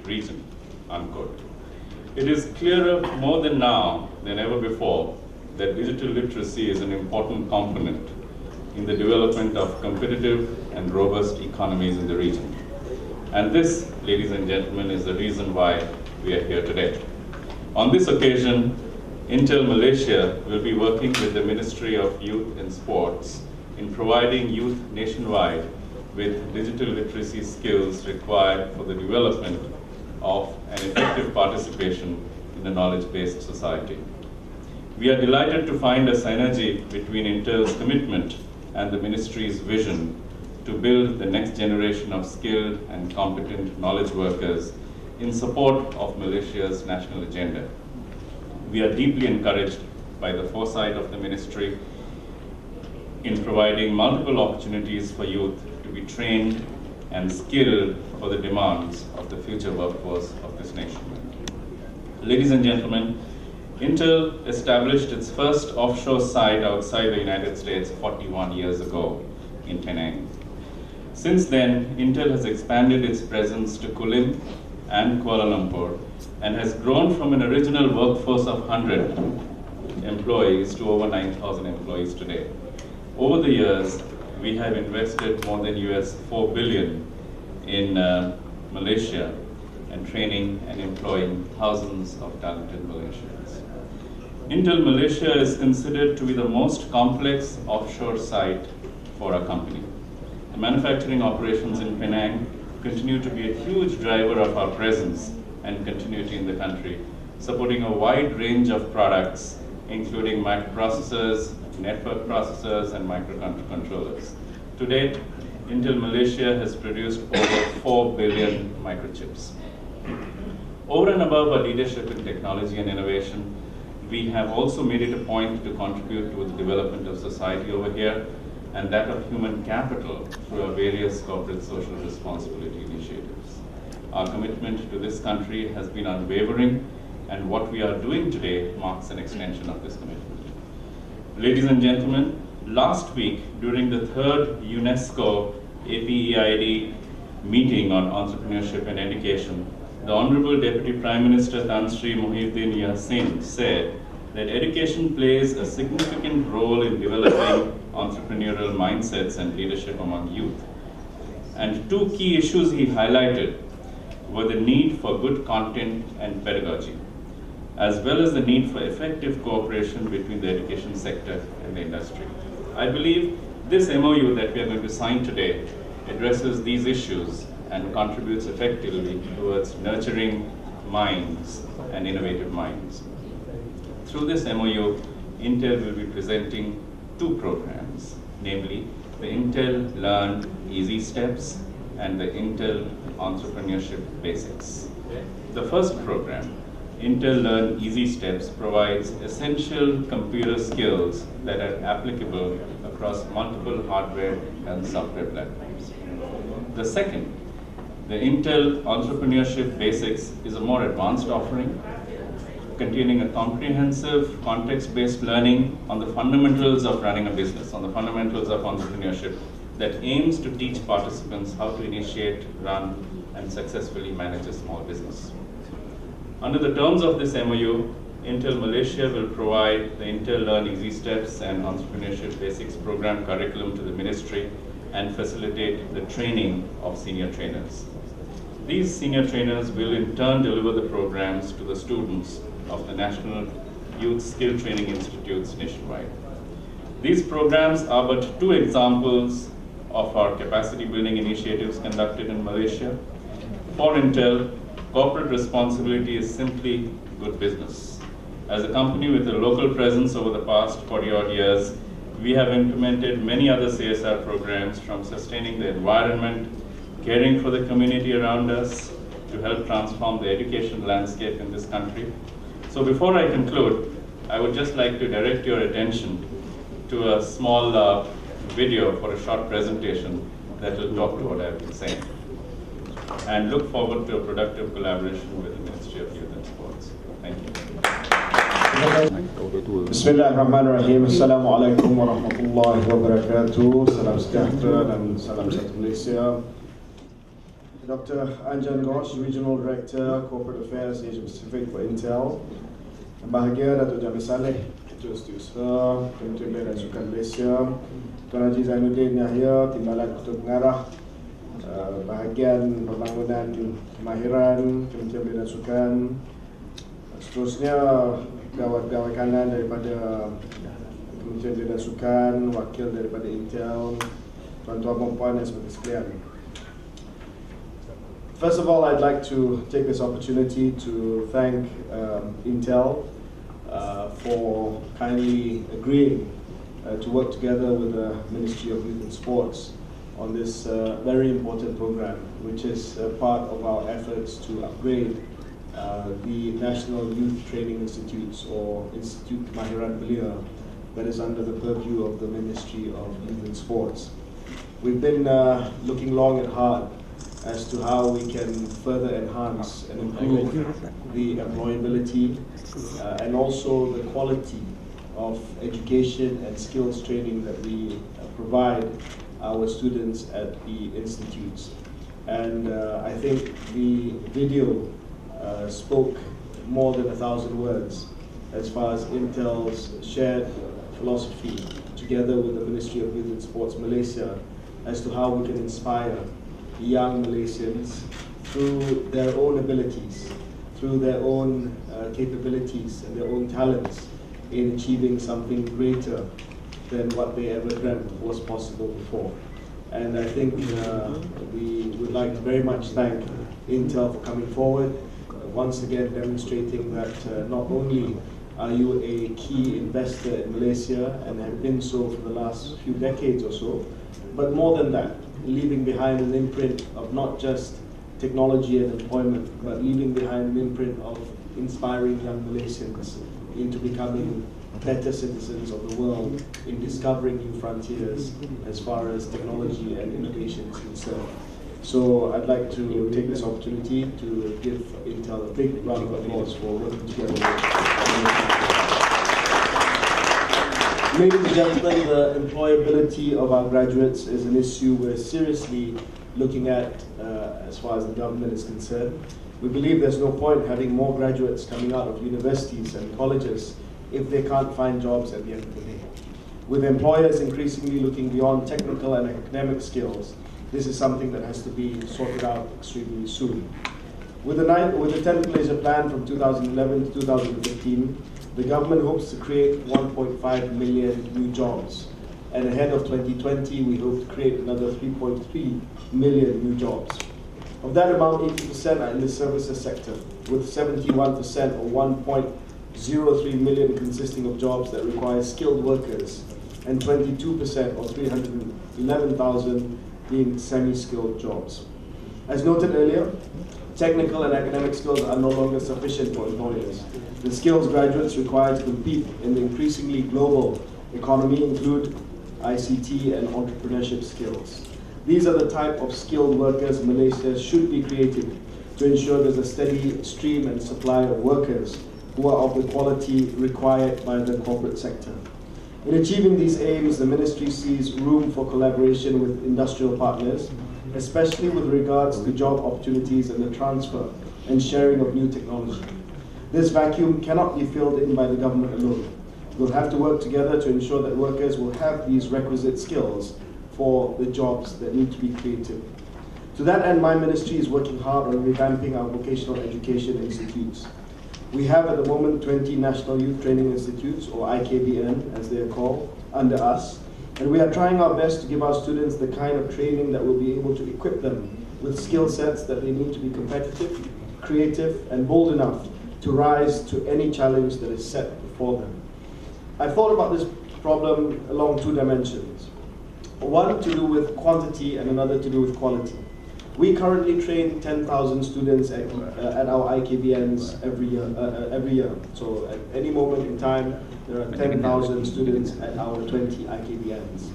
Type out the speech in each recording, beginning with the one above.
region, unquote. It is clearer more than now than ever before that digital literacy is an important component in the development of competitive and robust economies in the region. And this, ladies and gentlemen, is the reason why we are here today. On this occasion, Intel Malaysia will be working with the Ministry of Youth and Sports in providing youth nationwide with digital literacy skills required for the development of an effective participation in a knowledge-based society. We are delighted to find a synergy between Intel's commitment and the Ministry's vision to build the next generation of skilled and competent knowledge workers in support of Malaysia's national agenda. We are deeply encouraged by the foresight of the Ministry in providing multiple opportunities for youth to be trained and skilled for the demands of the future workforce of this nation. Ladies and gentlemen, Intel established its first offshore site outside the United States 41 years ago in Penang. Since then, Intel has expanded its presence to Kulim and Kuala Lumpur and has grown from an original workforce of 100 employees to over 9,000 employees today. Over the years, we have invested more than $4 billion in Malaysia and training and employing thousands of talented Malaysians. Intel Malaysia is considered to be the most complex offshore site for our company. The manufacturing operations in Penang continue to be a huge driver of our presence and continuity in the country, supporting a wide range of products, including microprocessors, network processors, and microcontrollers. To date, Intel Malaysia has produced over 4 billion microchips. Over and above our leadership in technology and innovation, we have also made it a point to contribute to the development of society over here and that of human capital through our various corporate social responsibility initiatives. Our commitment to this country has been unwavering, and what we are doing today marks an extension of this commitment. Ladies and gentlemen, last week during the third UNESCO APEID meeting on entrepreneurship and education, the Honorable Deputy Prime Minister Tan Sri Muhyiddin Yassin said that education plays a significant role in developing entrepreneurial mindsets and leadership among youth. And two key issues he highlighted were the need for good content and pedagogy, as well as the need for effective cooperation between the education sector and the industry. I believe this MOU that we are going to sign today addresses these issues and contributes effectively towards nurturing minds and innovative minds. Through this MOU, Intel will be presenting two programs, namely the Intel Learn Easy Steps and the Intel Entrepreneurship Basics. The first program, Intel Learn Easy Steps, provides essential computer skills that are applicable across multiple hardware and software platforms. The second, the Intel Entrepreneurship Basics, is a more advanced offering containing a comprehensive context-based learning on the fundamentals of running a business, on the fundamentals of entrepreneurship, that aims to teach participants how to initiate, run, and successfully manage a small business. Under the terms of this MOU, Intel Malaysia will provide the Intel Learn Easy Steps and Entrepreneurship Basics program curriculum to the ministry and facilitate the training of senior trainers. These senior trainers will in turn deliver the programs to the students of the National Youth Skill Training Institutes nationwide. These programs are but two examples of our capacity building initiatives conducted in Malaysia. For Intel, corporate responsibility is simply good business. As a company with a local presence over the past 40-odd years, we have implemented many other CSR programs, from sustaining the environment, caring for the community around us, to help transform the education landscape in this country. So before I conclude, I would just like to direct your attention to a small video for a short presentation that will talk to what I've been saying, and look forward to a productive collaboration with the Ministry of Youth and Sports. Thank you. Bismillahirrahmanirrahim. Assalamualaikum warahmatullahi wabarakatuh. Salam sejahtera dan salam satu Malaysia. Dr. Anjan Ghosh, Regional Director, Corporate Affairs, Asia Pacific for Intel. Yang bahagia Datuk Jamil Salleh, Ketua Setiausahanya, Menteri Belia dan Sukan Malaysia. Tuan Haji Zainuddin Yahya, Timbalan Ketua Pengarah Bahagian Pembangunan Kemahiran, Kementerian Belia dan Sukan. Seterusnya, pegawai kanan daripada Kementerian Belia dan Sukan, wakil daripada Intel, tuan-tuan dan puan yang seperti sekalian. First of all, I'd like to take this opportunity to thank Intel for kindly agreeing to work together with the Ministry of Youth and Sports on this very important program, which is part of our efforts to upgrade the National Youth Training Institutes or Institut Latihan Kemahiran that is under the purview of the Ministry of Youth and Sports. We've been looking long and hard as to how we can further enhance and improve the employability and also the quality of education and skills training that we provide our students at the institutes. And I think the video spoke more than 1,000 words as far as Intel's shared philosophy together with the Ministry of Youth and Sports Malaysia as to how we can inspire young Malaysians through their own abilities, through their own capabilities and their own talents in achieving something greater than what they ever dreamt was possible before. And I think we would like to very much thank Intel for coming forward, once again demonstrating that not only are you a key investor in Malaysia and have been so for the last few decades or so, but more than that, leaving behind an imprint of not just technology and employment, but leaving behind an imprint of inspiring young Malaysians into becoming better citizens of the world, in discovering new frontiers as far as technology and innovation is concerned. So I'd like to take this opportunity to give Intel a big round of applause for working together. Ladies and gentlemen, the employability of our graduates is an issue we're seriously looking at as far as the government is concerned. We believe there's no point having more graduates coming out of universities and colleges if they can't find jobs at the end of the day. With employers increasingly looking beyond technical and academic skills, this is something that has to be sorted out extremely soon. With the 10th Malaysia Plan from 2011 to 2015, the government hopes to create 1.5 million new jobs. And ahead of 2020, we hope to create another 3.3 million new jobs. Of that amount, 80% are in the services sector, with 71% or 1.03 million consisting of jobs that require skilled workers, and 22% or 311,000 being semi-skilled jobs. As noted earlier, technical and academic skills are no longer sufficient for employers. The skills graduates required to compete in the increasingly global economy include ICT and entrepreneurship skills. These are the type of skilled workers Malaysia should be creating to ensure there's a steady stream and supply of workers who are of the quality required by the corporate sector. In achieving these aims, the ministry sees room for collaboration with industrial partners, especially with regards to job opportunities and the transfer and sharing of new technology. This vacuum cannot be filled in by the government alone. We'll have to work together to ensure that workers will have these requisite skills for the jobs that need to be created. To that end, my ministry is working hard on revamping our vocational education institutes. We have at the moment 20 National Youth Training Institutes, or IKBN as they are called, under us. And we are trying our best to give our students the kind of training that will be able to equip them with skill sets that they need to be competitive, creative, and bold enough to rise to any challenge that is set before them. I've thought about this problem along two dimensions. One to do with quantity and another to do with quality. We currently train 10,000 students at our IKBNs every year. So at any moment in time, there are 10,000 students at our 20 IKBNs.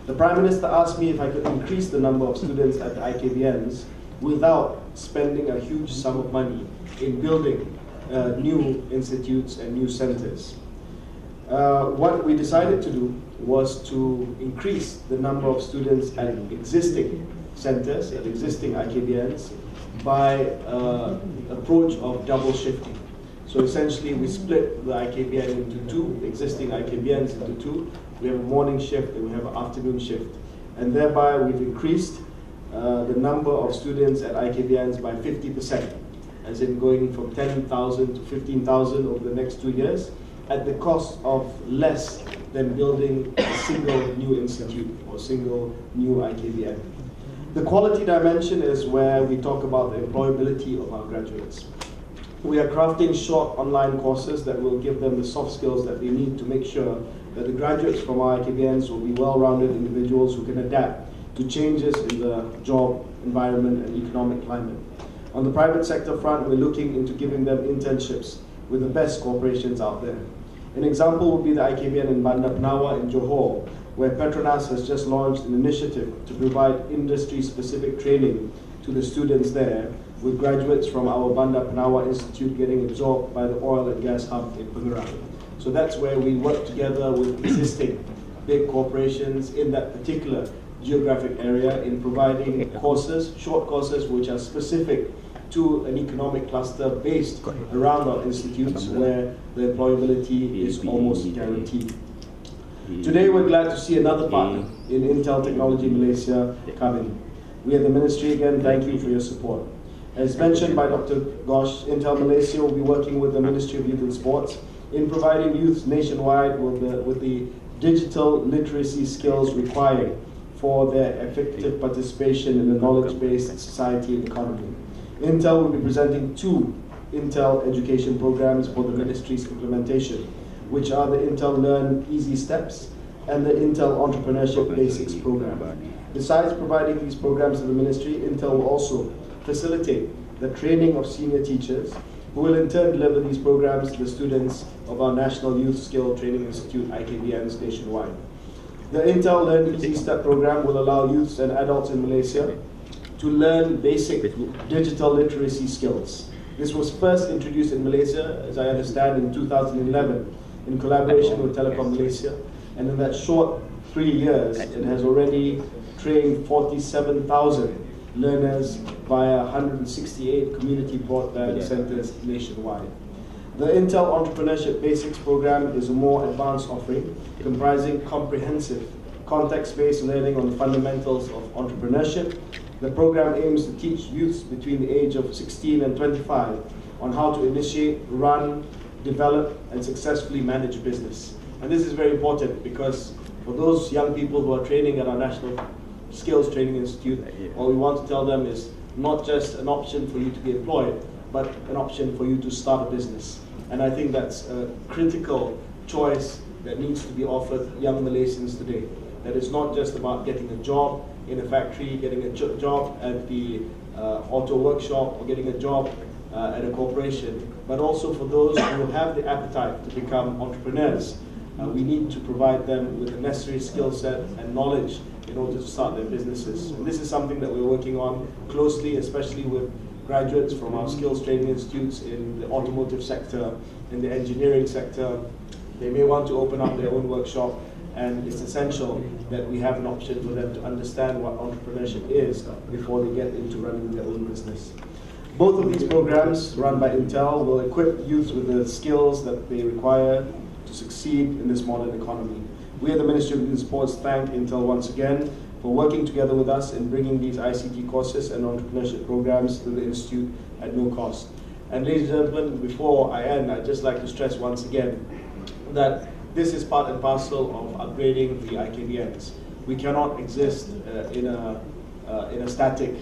The Prime Minister asked me if I could increase the number of students at the IKBNs without spending a huge sum of money in building new institutes and new centers. What we decided to do was to increase the number of students at existing centers, at existing IKBNs, by approach of double shifting. So essentially, we split the IKBN into two, existing IKBNs into two. We have a morning shift and we have an afternoon shift. And thereby, we've increased the number of students at IKBNs by 50%, as in going from 10,000 to 15,000 over the next 2 years, at the cost of less than building a single new institute or single new IKBN. The quality dimension is where we talk about the employability of our graduates. We are crafting short online courses that will give them the soft skills that they need to make sure that the graduates from our IKBNs will be well-rounded individuals who can adapt to changes in the job environment and economic climate. On the private sector front, we're looking into giving them internships with the best corporations out there. An example would be the IKBN in Bandar Penawa in Johor, where Petronas has just launched an initiative to provide industry-specific training to the students there, with graduates from our Bandar Penawa Institute getting absorbed by the oil and gas hub in Pengerang. So that's where we work together with existing big corporations in that particular geographic area in providing courses, short courses, which are specific to an economic cluster based around our institutes where the employability is almost guaranteed. Today we're glad to see another partner in Intel Technology Malaysia coming. We at the Ministry again thank you for your support. As mentioned by Dr. Ghosh, Intel Malaysia will be working with the Ministry of Youth and Sports in providing youths nationwide with the digital literacy skills required for their effective participation in the knowledge-based society and economy. Intel will be presenting 2 Intel education programs for the Ministry's implementation, which are the Intel Learn Easy Steps and the Intel Entrepreneurship Basics program. Besides providing these programs to the Ministry, Intel will also facilitate the training of senior teachers who will in turn deliver these programs to the students of our National Youth Skill Training Institute IKBNs nationwide. The Intel Learn Easy Step program will allow youths and adults in Malaysia to learn basic digital literacy skills. This was first introduced in Malaysia, as I understand, in 2011 in collaboration with Telekom Malaysia, and in that short 3 years, it has already trained 47,000 learners via 168 community broadband centers nationwide. The Intel Entrepreneurship Basics program is a more advanced offering comprising comprehensive context-based learning on the fundamentals of entrepreneurship. The program aims to teach youths between the age of 16 and 25 on how to initiate, run, develop, and successfully manage business. And this is very important because for those young people who are training at our National Skills Training Institute, what we want to tell them is not just an option for you to be employed, but an option for you to start a business. And I think that's a critical choice that needs to be offered young Malaysians today. That it's not just about getting a job in a factory, getting a job at the auto workshop, or getting a job at a corporation, but also for those who have the appetite to become entrepreneurs. We need to provide them with the necessary skill set and knowledge in order to start their businesses. And this is something that we're working on closely, especially with graduates from our skills training institutes in the automotive sector, in the engineering sector. They may want to open up their own workshop, and it's essential that we have an option for them to understand what entrepreneurship is before they get into running their own business. Both of these programs run by Intel will equip youth with the skills that they require to succeed in this modern economy. We at the Ministry of Youth and Sports thank Intel once again for working together with us in bringing these ICT courses and entrepreneurship programs to the Institute at no cost. And ladies and gentlemen, before I end, I'd just like to stress once again that this is part and parcel of upgrading the IKBNs. We cannot exist in a static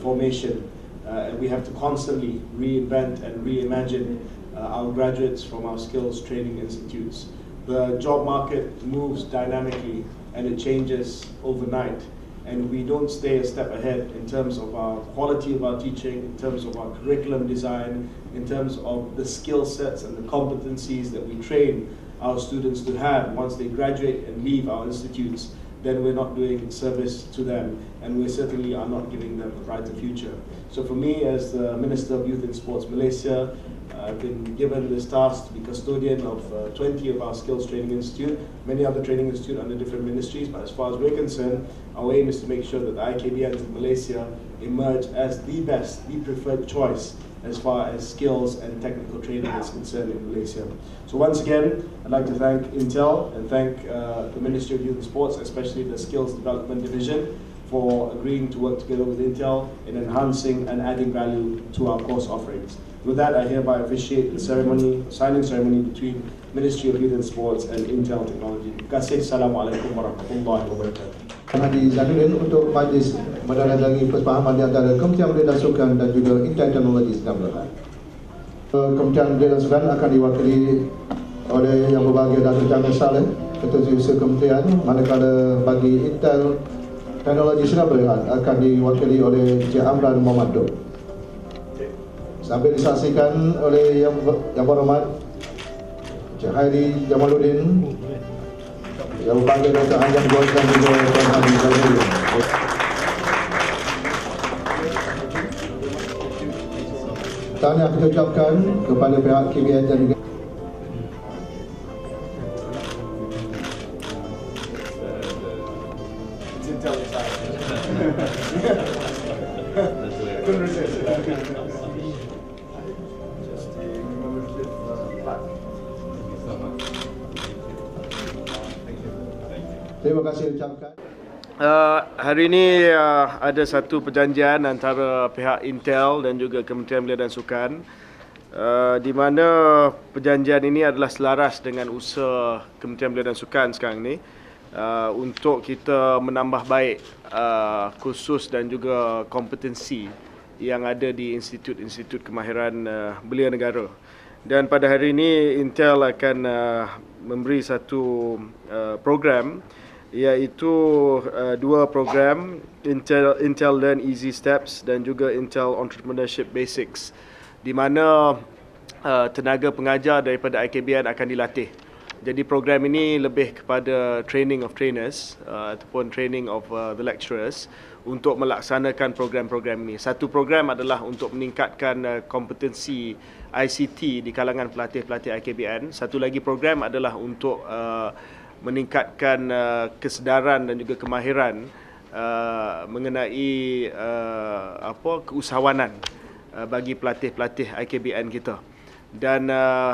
formation, and we have to constantly reinvent and reimagine our graduates from our skills training institutes. The job market moves dynamically and it changes overnight, and we don't stay a step ahead in terms of our quality of our teaching, in terms of our curriculum design, in terms of the skill sets and the competencies that we train our students to have once they graduate and leave our institutes. then we're not doing service to them, and we certainly are not giving them a brighter future. So for me, as the Minister of Youth and Sports Malaysia, I've been given this task to be custodian of 20 of our skills training institute, many other training institutes under different ministries, but as far as we're concerned, our aim is to make sure that the IKBNs in Malaysia emerge as the best, the preferred choice as far as skills and technical training is concerned in Malaysia. So once again, I'd like to thank Intel and thank the Ministry of Youth and Sports, especially the Skills Development Division, for agreeing to work together with Intel in enhancing and adding value to our course offerings. With that, I hereby officiate the signing ceremony between Ministry of Youth and Sports and Intel Technology. Terima kasih. Assalamualaikum warahmatullahi wabarakatuh. Haji Zahidin untuk majlis menandatangani persefahaman di antara Kementerian Belia dan Sukan dan juga Intel Technology Sdn. Kementerian Belia dan Sukan akan diwakili oleh Yang Berbahagia Datuk Jamil Salleh, Ketua Setiausahanya Kementerian, manakala bagi Intel Technology Sdn akan diwakili oleh Encik Muhammad. Sambil disaksikan oleh Yang Berhormat Encik Khairy Jamaluddin, Yang Berbahagia Datuk Anjan Ghosh dan juga Tuan Haji Zahidin. Tahniah kita ucapkan kepada pihak KBS dan juga terima kasih ucapkan. Hari ini ada satu perjanjian antara pihak Intel dan juga Kementerian Belia dan Sukan, di mana perjanjian ini adalah selaras dengan usaha Kementerian Belia dan Sukan sekarang ini untuk kita menambah baik kursus dan juga kompetensi yang ada di Institut Kemahiran Belia Negara. Dan pada hari ini Intel akan memberi satu program, iaitu dua program, Intel Learn Easy Steps dan juga Intel Entrepreneurship Basics, di mana tenaga pengajar daripada IKBN akan dilatih. Jadi program ini lebih kepada training of trainers ataupun training of the lecturers untuk melaksanakan program-program ini. Satu program adalah untuk meningkatkan kompetensi ICT di kalangan pelatih-pelatih IKBN. Satu lagi program adalah untuk meningkatkan kesedaran dan juga kemahiran mengenai keusahawanan bagi pelatih-pelatih IKBN kita. Dan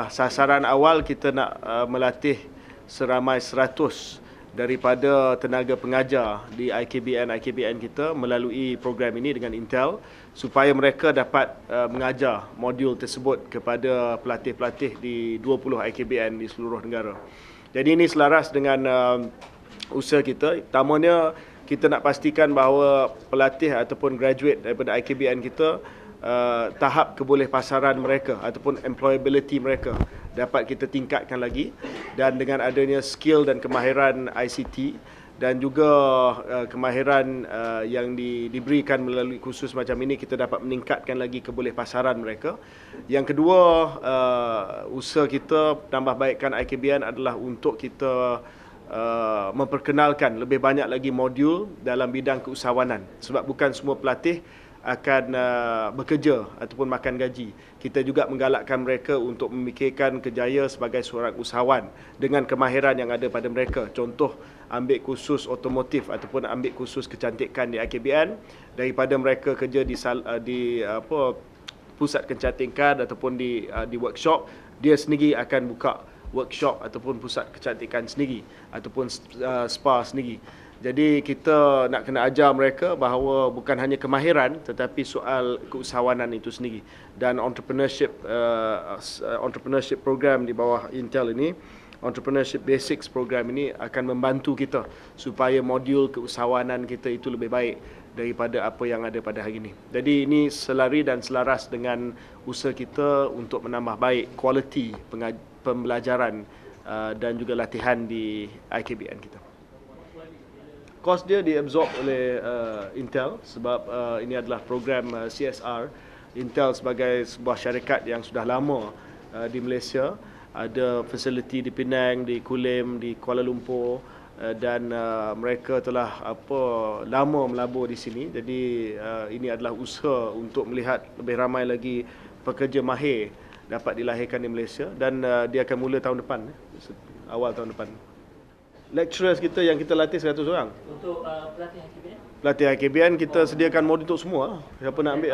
sasaran awal kita nak melatih seramai 100 daripada tenaga pengajar di IKBN kita melalui program ini dengan Intel, supaya mereka dapat mengajar modul tersebut kepada pelatih-pelatih di 20 IKBN di seluruh negara. Jadi ini selaras dengan usaha kita. Pertamanya, kita nak pastikan bahawa pelatih ataupun graduate daripada IKBN kita, tahap kebolehpasaran mereka ataupun employability mereka dapat kita tingkatkan lagi, dan dengan adanya skill dan kemahiran ICT dan juga kemahiran yang diberikan melalui kursus macam ini, kita dapat meningkatkan lagi kebolehpasaran mereka. Yang kedua, usaha kita tambah baikkan IKBN adalah untuk kita memperkenalkan lebih banyak lagi modul dalam bidang keusahawanan, sebab bukan semua pelatih akan bekerja ataupun makan gaji. Kita juga menggalakkan mereka untuk memikirkan kerjaya sebagai seorang usahawan dengan kemahiran yang ada pada mereka. Contoh, ambil kursus otomotif ataupun ambil kursus kecantikan di IKBN, daripada mereka kerja di pusat kecantikan ataupun di workshop, dia sendiri akan buka workshop ataupun pusat kecantikan sendiri ataupun spa sendiri. Jadi kita nak kena ajar mereka bahawa bukan hanya kemahiran tetapi soal keusahawanan itu sendiri. Dan entrepreneurship program di bawah Intel ini, Entrepreneurship Basics program ini akan membantu kita supaya modul keusahawanan kita itu lebih baik daripada apa yang ada pada hari ini. Jadi ini selari dan selaras dengan usaha kita untuk menambah baik kualiti pembelajaran dan juga latihan di IKBN kita. Kos dia diabsorb oleh Intel sebab ini adalah program CSR. Intel sebagai sebuah syarikat yang sudah lama di Malaysia, ada fasiliti di Penang, di Kulim, di Kuala Lumpur, dan mereka telah lama melabur di sini. Jadi ini adalah usaha untuk melihat lebih ramai lagi pekerja mahir dapat dilahirkan di Malaysia, dan dia akan mula tahun depan, awal tahun depan. Lecturers kita yang kita latih 100 orang. Untuk pelatihan KBN? Pelatihan KBN kita sediakan modul untuk semua. Siapa nak ambil?